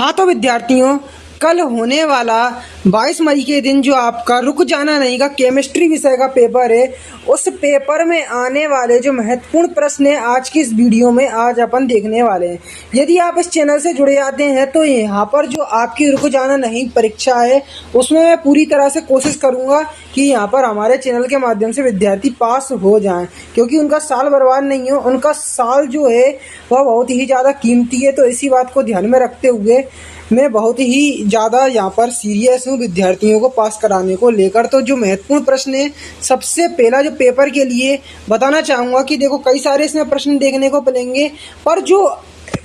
हाँ तो विद्यार्थियों, कल होने वाला 22 मई के दिन जो आपका रुक जाना नहीं का केमिस्ट्री विषय का पेपर है, उस पेपर में आने वाले जो महत्वपूर्ण प्रश्न है आज की इस वीडियो में आज अपन देखने वाले हैं। यदि आप इस चैनल से जुड़े आते हैं तो यहाँ पर जो आपकी रुक जाना नहीं परीक्षा है उसमें मैं पूरी तरह से कोशिश करूँगा कि यहाँ पर हमारे चैनल के माध्यम से विद्यार्थी पास हो जाएं, क्योंकि उनका साल बर्बाद नहीं हो, उनका साल जो है वह बहुत ही ज़्यादा कीमती है। तो इसी बात को ध्यान में रखते हुए मैं बहुत ही ज़्यादा यहाँ पर सीरियस हूँ विद्यार्थियों को पास कराने को लेकर। तो जो महत्वपूर्ण प्रश्न है, सबसे पहला जो पेपर के लिए बताना चाहूँगा कि देखो कई सारे इसमें प्रश्न देखने को मिलेंगे, पर जो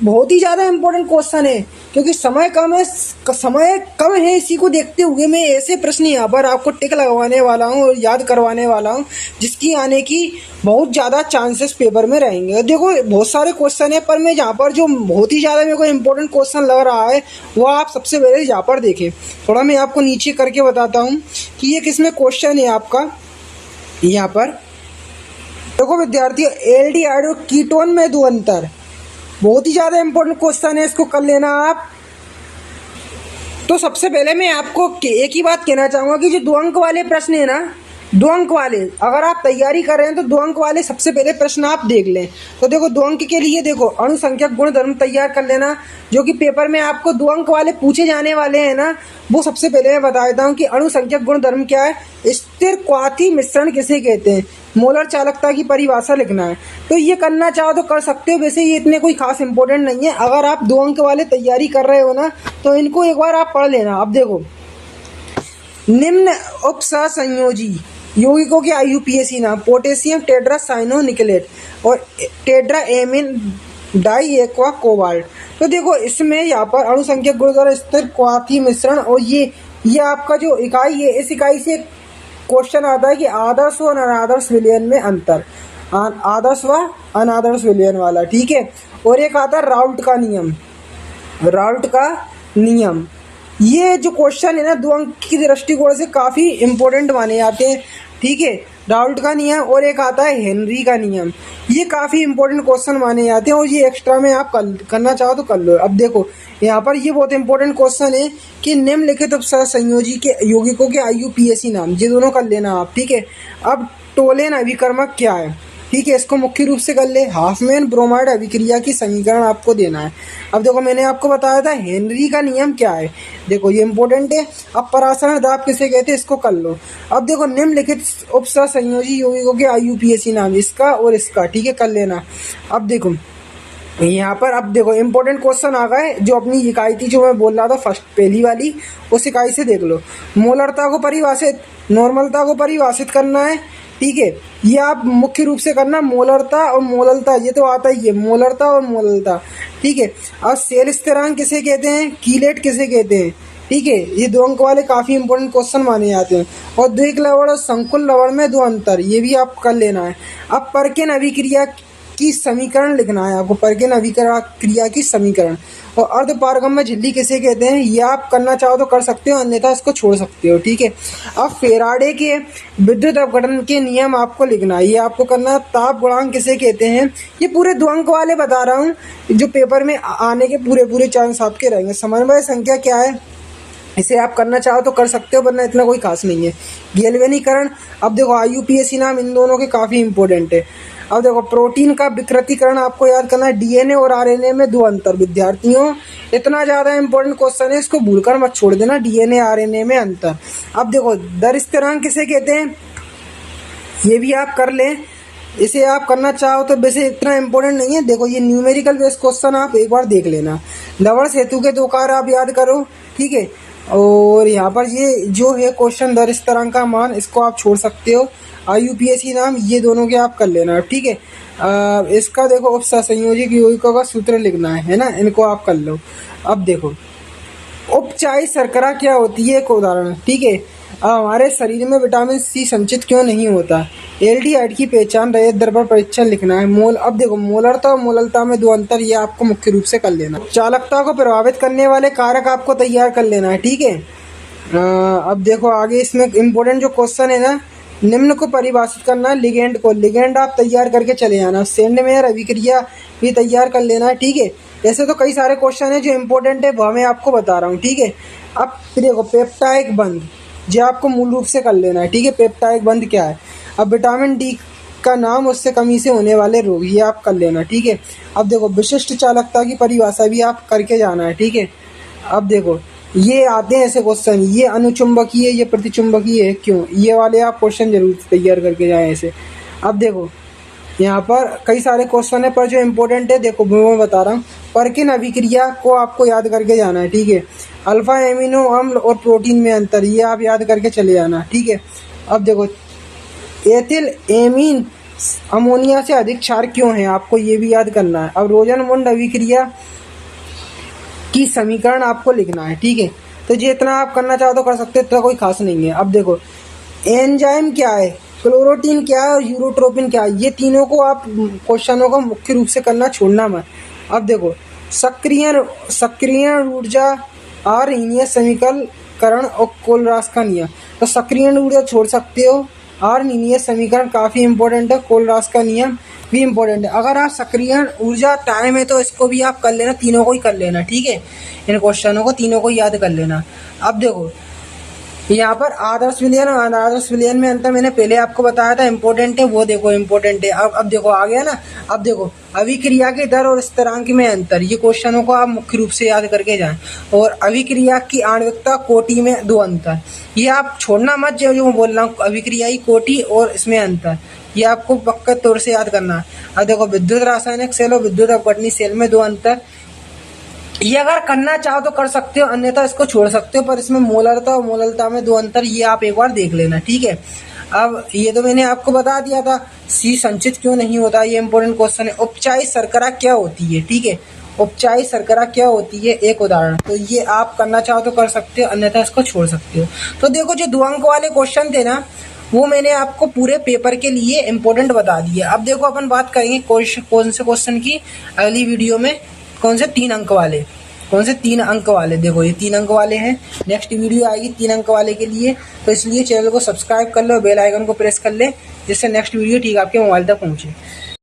बहुत ही ज़्यादा इम्पोर्टेंट क्वेश्चन है, क्योंकि समय कम है इसी को देखते हुए मैं ऐसे प्रश्न यहाँ पर आपको टिक लगवाने वाला हूँ और याद करवाने वाला हूँ जिसकी आने की बहुत ज़्यादा चांसेस पेपर में रहेंगे। देखो बहुत सारे क्वेश्चन है, पर मैं यहाँ पर जो बहुत ही ज़्यादा मेरे को इम्पोर्टेंट क्वेश्चन लग रहा है वो आप सबसे पहले यहाँ पर देखें। थोड़ा मैं आपको नीचे करके बताता हूँ कि ये किसमें क्वेश्चन है आपका। यहाँ पर देखो विद्यार्थियों, एल्डिहाइड और कीटोन में दो अंतर, बहुत ही ज़्यादा इम्पोर्टेंट क्वेश्चन है, इसको कर लेना आप। तो सबसे पहले मैं आपको एक ही बात कहना चाहूँगा कि जो 2 अंक वाले प्रश्न है ना, 2 अंक वाले अगर आप तैयारी कर रहे हैं तो 2 अंक वाले सबसे पहले प्रश्न आप देख लें। तो देखो 2 अंक के लिए देखो अणुसंख्यक गुणधर्म तैयार कर लेना, जो कि पेपर में आपको 2 अंक वाले पूछे जाने वाले हैं ना। वो सबसे पहले मैं बता देता हूँ कि अणुसंख्यक गुणधर्म क्या है, स्थिर क्वाथी मिश्रण किसे कहते हैं, मोलर चालकता की परिभाषा लिखना है। तो ये करना चाहो तो कर सकते हो, वैसे ये इतने कोई खास इंपॉर्टेंट नहीं है। अगर आप 2 अंक वाले तैयारी कर रहे हो ना तो इनको एक बार आप पढ़ लेना। अब देखो, निम्न उपसंयोजी यौगिकों के IUPAC नाम, पोटेशियम टेट्रा साइनो निकलेट और tetra amine di aqua cobalt. तो देखो इसमें यहाँ पर अणुसंख्यक गुण द्वारा स्थिर क्वाथी मिश्रण, और ये आपका जो इकाई है, इस इकाई से क्वेश्चन आता है कि आदर्श व अनादर्श विलयन में अंतर, आदर्श व अनादर्श विलयन वाला, ठीक है। और एक आता है राउल्ट का नियम, राउल्ट का नियम। ये जो क्वेश्चन है ना 2 अंक की दृष्टिकोण से काफ़ी इम्पोर्टेंट माने जाते हैं, ठीक है, राउल्ट का नियम। और एक आता है हेनरी का नियम, ये काफ़ी इंपॉर्टेंट क्वेश्चन माने जाते हैं और ये एक्स्ट्रा में आप करना चाहो तो कर लो। अब देखो यहाँ पर ये बहुत इंपॉर्टेंट क्वेश्चन है कि निम्नलिखित उपसंयोजी के यौगिकों के IUPAC नाम, ये दोनों कर लेना आप, ठीक है। अब टोलेन अभिकर्मक क्या है, ठीक है, इसको मुख्य रूप से कर ले। हाफमैन ब्रोमाइड अभिक्रिया की समीकरण आपको देना है। अब देखो मैंने आपको बताया था हेनरी का नियम क्या है, देखो ये इंपॉर्टेंट है। अब परासरण दाब किसे कहते हैं, इसको कर लो। अब देखो निम्नलिखित उपसंयोजी यौगिकों के IUPAC नाम, इसका और इसका, ठीक है, कर लेना। अब देखो यहाँ पर, अब देखो इंपॉर्टेंट क्वेश्चन आ गए। जो अपनी इकाई थी जो मैं बोल रहा था फर्स्ट पहली वाली, उस इकाई से देख लो। मोलरता को परिभाषित, नॉर्मलता को परिभाषित करना है, ठीक है। ये आप मुख्य रूप से करना, मोलरता और मोललता, ये तो आता ही है, मोलरता और मोललता, ठीक है। अब सेल स्थिरांक किसे कहते हैं, कीलेट किसे कहते हैं, ठीक है। ये 2 अंक वाले काफ़ी इंपॉर्टेंट क्वेश्चन माने जाते हैं। और द्विक लवण और संकुल लवण में 2 अंतर, ये भी आप कर लेना है। अब परकिन अभिक्रिया की समीकरण लिखना है आपको, परकिन अभिक्रिया की समीकरण। और अर्धपारगम्य झिल्ली किसे कहते हैं, ये आप करना चाहो तो कर सकते हो, अन्यथा इसको छोड़ सकते हो, ठीक है। अब फेराडे के विद्युत अपघटन के नियम आपको लिखना है, ये आपको करना है। ताप गुणांक किसे कहते हैं, ये पूरे 2 अंक वाले बता रहा हूँ, जो पेपर में आने के पूरे चांस आपके रहेंगे। समन्वय संख्या क्या है, इसे आप करना चाहो तो कर सकते हो, वरना इतना कोई खास नहीं है। गैल्वेनीकरण, अब देखो IUPAC नाम इन दोनों के काफ़ी इंपॉर्टेंट है। अब देखो प्रोटीन का विकृतीकरण आपको याद करना है, DNA और RNA में 2 अंतर। विद्यार्थियों इतना ज़्यादा इंपॉर्टेंट क्वेश्चन है, इसको भूलकर मत छोड़ देना, DNA RNA में अंतर। अब देखो दर स्थिरांक किसे कहते हैं, ये भी आप कर लें, इसे आप करना चाहो तो, वैसे इतना इम्पोर्टेंट नहीं है। देखो ये न्यूमेरिकल बेस्ड क्वेश्चन आप एक बार देख लेना। लवण सेतु के 2 कार्य आप याद करो, ठीक है। और यहाँ पर ये जो है क्वेश्चन दर स्थिरांक का मान, इसको आप छोड़ सकते हो। IUPAC नाम ये दोनों के आप कर लेना, ठीक है। इसका देखो उपसंयोजी यौगिकों का सूत्र लिखना है ना, इनको आप कर लो। अब देखो उपचायी शर्करा क्या होती है, एक उदाहरण, ठीक है। हमारे शरीर में विटामिन C संचित क्यों नहीं होता, एल्डिहाइड की पहचान, रैयत दर पर परीक्षण लिखना है, मोल। अब देखो मोलरता और मोललता में 2 अंतर, ये आपको मुख्य रूप से कर लेना। चालकता को प्रभावित करने वाले कारक आपको तैयार कर लेना है, ठीक है। अब देखो आगे इसमें इम्पोर्टेंट जो क्वेश्चन है ना, निम्न को परिभाषित करना है लिगेंड को। लिगेंड आप तैयार करके चले जाना। सेंडमेयर अभिक्रिया भी तैयार कर लेना है, ठीक है। ऐसे तो कई सारे क्वेश्चन है जो इम्पोर्टेंट है, वो मैं आपको बता रहा हूँ, ठीक है। अब देखो पेप्टाइड बंध, जो आपको मूल रूप से कर लेना है, ठीक है। पेप्टाइड बंध क्या है? अब विटामिन डी का नाम, उससे कमी से होने वाले रोग, ये आप कर लेना, ठीक है। अब देखो विशिष्ट चालकता की परिभाषा भी आप करके जाना है, ठीक है। अब देखो ये आते हैं ऐसे क्वेश्चन, ये अनुचुंबकीय, ये प्रतिचुंबकीय है, क्यों? ये वाले आप क्वेश्चन जरूर तैयार करके जाएं ऐसे। अब देखो यहाँ पर कई सारे क्वेश्चन है, पर जो इम्पोर्टेंट है देखो मैं बता रहा हूँ। परकिन अभिक्रिया को आपको याद करके जाना है, ठीक है। अल्फा एमिनो अम्ल और प्रोटीन में अंतर, ये आप याद करके चले जाना, ठीक है। अब देखो एथिल एमीन अमोनिया से अधिक क्षार क्यों है, आपको ये भी याद करना है। अब रोजनमुंड अभिक्रिया की समीकरण आपको लिखना है, ठीक है। तो जितना आप करना चाहो तो कर सकते हो, इतना कोई खास नहीं है। अब देखो एंजाइम क्या है, क्लोरोटीन क्या है और यूरोट्रोपिन क्या है, ये तीनों को आप क्वेश्चनों को मुख्य रूप से करना छोड़ना मत। अब देखो सक्रिय ऊर्जा और ऋणीय समीकरण और कोलरास का नियम। तो सक्रिय ऊर्जा छोड़ सकते हो और ऋणीय समीकरण काफ़ी इंपॉर्टेंट है, कोलरास का नियम भी इम्पोर्टेंट है। अगर आप सक्रिय ऊर्जा टाइम है तो इसको भी आप कर लेना, तीनों को ही कर लेना, ठीक है। इन क्वेश्चनों को तीनों को याद कर लेना। अब देखो यहाँ पर आदर्श विलयन और अनादर्श विलयन में अंतर मैंने पहले आपको बताया था, इम्पोर्टेंट है, वो देखो इम्पोर्टेंट है। अब देखो आ गया ना। अब देखो अभिक्रिया के दर और स्थिरांक में अंतर, ये क्वेश्चनों को आप मुख्य रूप से याद करके जाएं। और अभिक्रिया की आणविकता कोटि में दो अंतर, ये आप छोड़ना मत, जो मैं बोल रहा हूँ अभिक्रियाई कोटि और इसमें अंतर, ये आपको पक्का तौर से याद करना है। अब देखो विद्युत रासायनिक सेल और विद्युत अपघटनी सेल में दो अंतर, ये अगर करना चाहो तो कर सकते हो, अन्यथा इसको छोड़ सकते हो। पर इसमें मोलरता और मोललता में दो अंतर, ये आप एक बार देख लेना, ठीक है। अब ये तो मैंने आपको बता दिया था। सी संचित क्यों नहीं होता, ये इंपॉर्टेंट क्वेश्चन है। उपचायी शर्करा क्या होती है, ठीक है। उपचायी शर्करा क्या होती है, एक उदाहरण। तो ये आप करना चाहो तो कर सकते हो, अन्यथा इसको छोड़ सकते हो। तो देखो जो 2 अंक वाले क्वेश्चन थे ना, वो मैंने आपको पूरे पेपर के लिए इम्पोर्टेंट बता दिए। अब देखो अपन बात करेंगे कौन से क्वेश्चन की अगली वीडियो में, कौन से 3 अंक वाले, कौन से 3 अंक वाले। देखो ये 3 अंक वाले हैं, नेक्स्ट वीडियो आएगी 3 अंक वाले के लिए। तो इसलिए चैनल को सब्सक्राइब कर लो, बेल आइकन को प्रेस कर ले, जिससे नेक्स्ट वीडियो ठीक आपके मोबाइल तक पहुंचे।